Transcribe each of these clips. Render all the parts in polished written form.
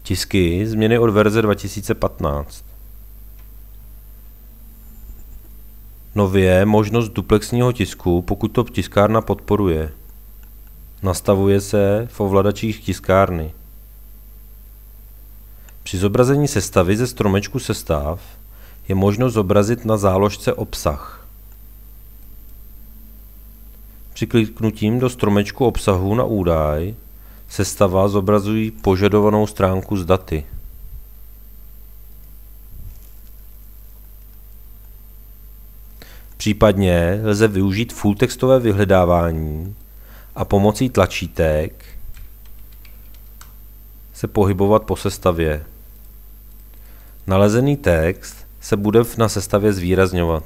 Tisky, změny od verze 2015. Nově možnost duplexního tisku, pokud to tiskárna podporuje. Nastavuje se v ovladačích tiskárny. Při zobrazení sestavy ze stromečku sestav je možno zobrazit na záložce obsah. Při kliknutím do stromečku obsahu na údaj sestava zobrazují požadovanou stránku s daty. Případně lze využít fulltextové vyhledávání a pomocí tlačítek se pohybovat po sestavě. Nalezený text se bude na sestavě zvýrazňovat.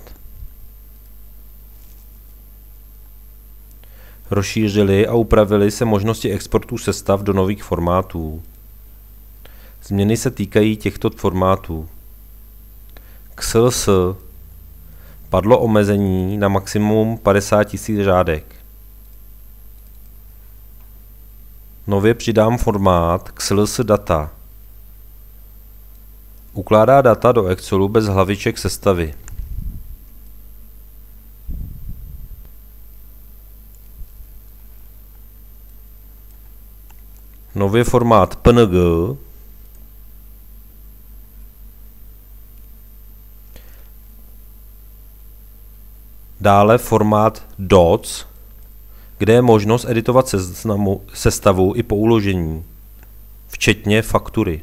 Rozšířily a upravily se možnosti exportu sestav do nových formátů. Změny se týkají těchto formátů. XLS padlo omezení na maximum 50 000 řádek. Nově přidám formát XLS data. Ukládá data do Excelu bez hlaviček sestavy. Nově formát PNG. Dále formát DOC, kde je možnost editovat sestavu i po uložení, včetně faktury.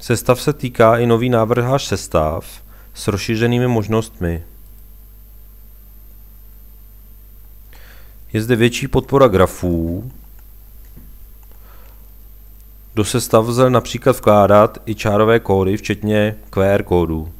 Sestav se týká i nový návrhář sestav s rozšířenými možnostmi. Je zde větší podpora grafů. Do sestav lze například vkládat i čárové kódy, včetně QR kódů.